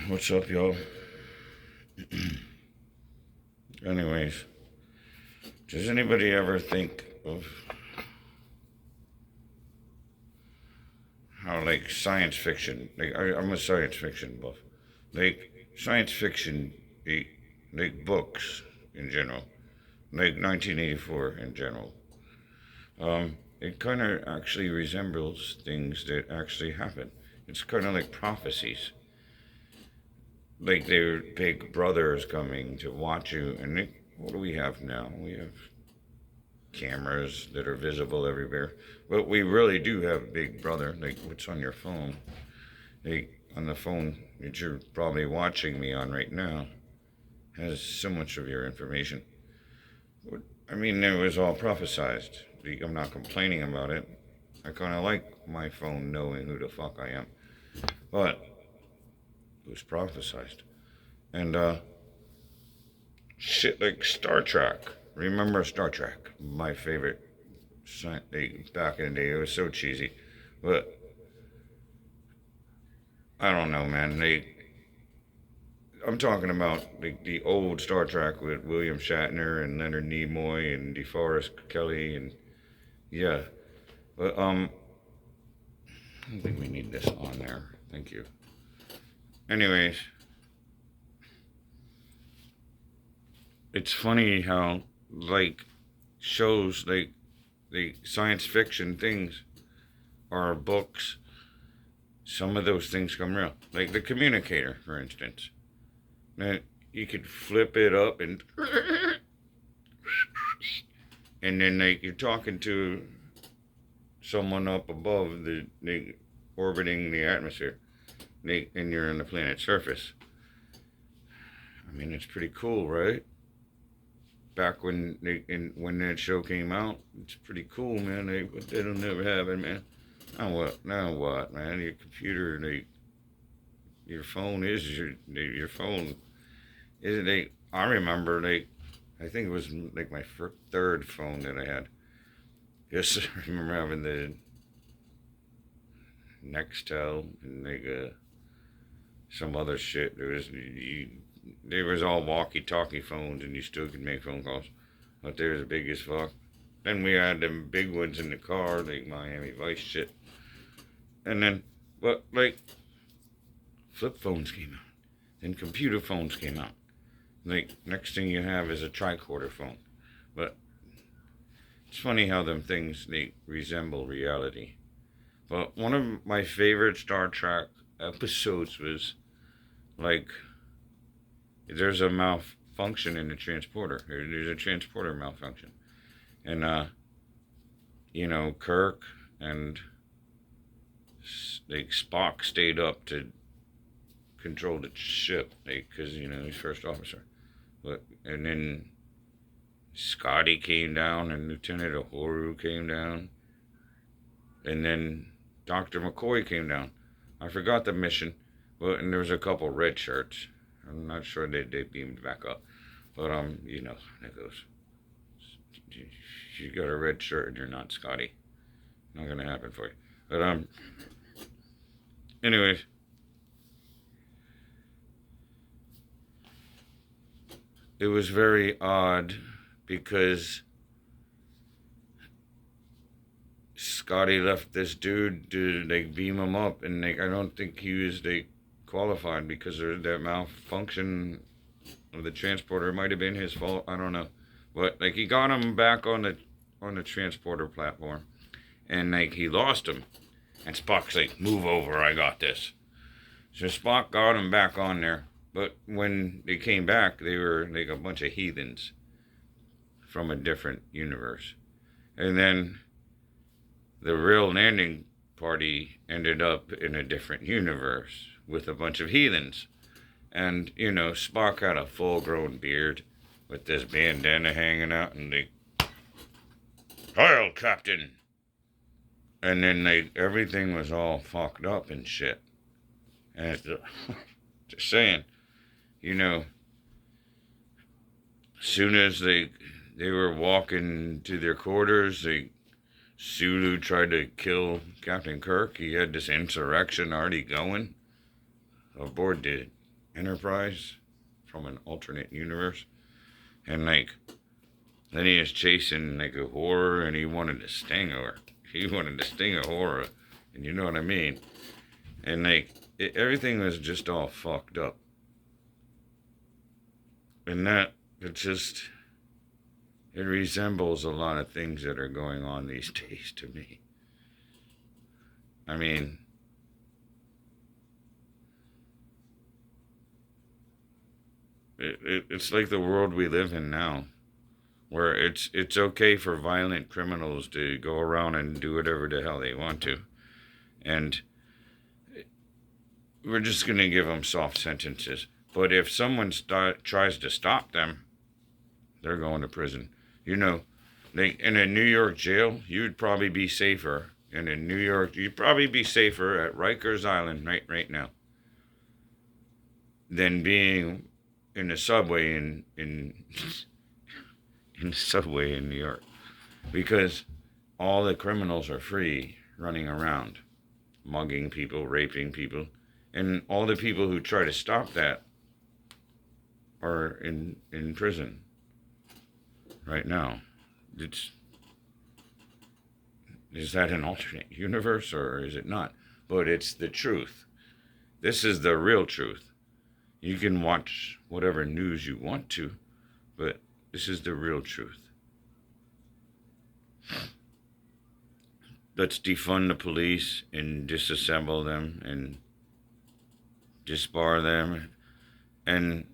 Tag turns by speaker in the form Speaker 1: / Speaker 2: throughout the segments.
Speaker 1: What's up, y'all? Anyways, does anybody ever think of how, like, science fiction, like, I'm a science fiction buff, like, science fiction, like, books in general, like 1984 in general, it kind of actually resembles things that actually happen. It's kind of like prophecies. Like their big brother is coming to watch you, and what do we have now? We have cameras that are visible everywhere. But we really do have Big Brother. Like what's on your phone? Like on the phone that you're probably watching me on right now has so much of your information. I mean, it was all prophesized. I'm not complaining about it. I kind of like my phone knowing who the fuck I am. But it was prophesized. And, shit like Star Trek. Remember Star Trek? My favorite. Back in the day, it was so cheesy. But I don't know, man. I'm talking about the old Star Trek with William Shatner and Leonard Nimoy and DeForest Kelly and yeah. But I don't think we need this on there. Thank you. Anyways, it's funny how like shows like the science fiction things are books. Some of those things come real, like the communicator, for instance. Now you could flip it up and then like you're talking to someone up above orbiting the atmosphere, and you're on the planet's surface. I mean, it's pretty cool, right? Back when that show came out, it's pretty cool, man. That'll never happen, man. Now what? Now what, man? Your computer, your phone is your phone. Isn't it? I remember, I think it was like my third phone that I had. Yes, I remember having the Nextel and some other shit. There was all walkie-talkie phones, and you still could make phone calls. But they was big as fuck. Then we had them big ones in the car, like Miami Vice shit. And then, but like, flip phones came out. Then computer phones came out. Like, next thing you have is a tricorder phone. But it's funny how them things, they resemble reality. But one of my favorite Star Trek episodes was, like, there's a malfunction in the transporter. There's a transporter malfunction. And, Kirk and, like, Spock stayed up to control the ship, because, he's first officer. And then Scotty came down, and Lieutenant Uhuru came down. And then Dr. McCoy came down. I forgot the mission, and there was a couple red shirts. I'm not sure they beamed back up. But, that goes. You got a red shirt and you're not Scotty. Not going to happen for you. But, anyways. It was very odd because Scotty left this dude to, beam him up. And, I don't think he was, qualified because of that malfunction of the transporter. It might have been his fault. I don't know. But he got him back on the transporter platform, and he lost him. And Spock's like, "Move over, I got this." So Spock got him back on there. But when they came back, they were a bunch of heathens from a different universe. And then the real landing party ended up in a different universe with a bunch of heathens. And, Spock had a full-grown beard with this bandana hanging out, and "Hail, Captain!" And then, everything was all fucked up and shit. And just saying, as soon as they were walking to their quarters, Sulu tried to kill Captain Kirk. He had this insurrection already going aboard Enterprise from an alternate universe. And like, then he is chasing like a horror, and he wanted to sting her. He wanted to sting a horror, and you know what I mean. And like, everything was just all fucked up. And that, it just, it resembles a lot of things that are going on these days to me. I mean, it's like the world we live in now, where it's okay for violent criminals to go around and do whatever the hell they want to, and we're just gonna give them soft sentences. But if someone tries to stop them, they're going to prison. You know, like in a New York jail, you'd probably be safer. And in New York, you'd probably be safer at Rikers Island right now than being in the subway in the subway in New York, because all the criminals are free running around, mugging people, raping people, and all the people who try to stop that are in prison right now. Is that an alternate universe or is it not? But it's the truth. This is the real truth. You can watch whatever news you want to, but this is the real truth. Let's defund the police and disassemble them and disbar them, and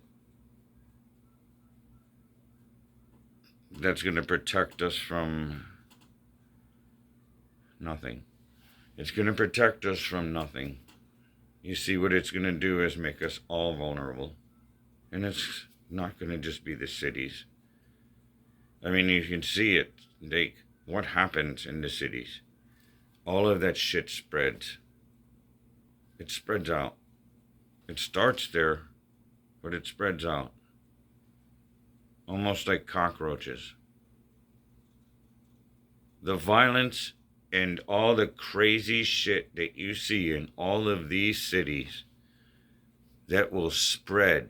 Speaker 1: that's going to protect us from nothing. It's going to protect us from nothing. You see, what it's going to do is make us all vulnerable. And it's not going to just be the cities. I mean, you can see it. Like, what happens in the cities? All of that shit spreads. It spreads out. It starts there, but it spreads out. Almost like cockroaches. The violence and all the crazy shit that you see in all of these cities that will spread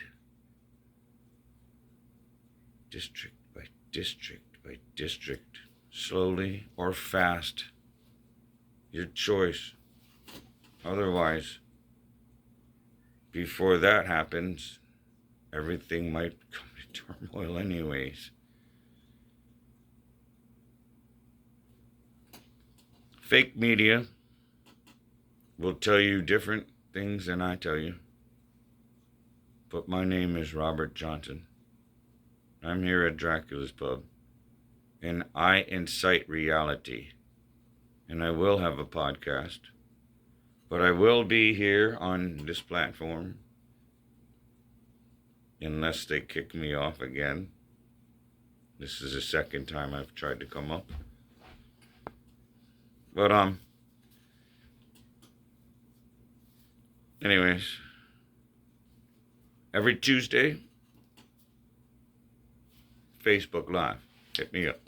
Speaker 1: district by district by district, slowly or fast. Your choice. Otherwise, before that happens, everything might come to turmoil anyways. Fake media will tell you different things than I tell you. But my name is Robert Johnson. I'm here at Dracula's Pub, and I incite reality. And I will have a podcast, but I will be here on this platform unless they kick me off again. This is the second time I've tried to come up. But, anyways, every Tuesday, Facebook Live. Hit me up.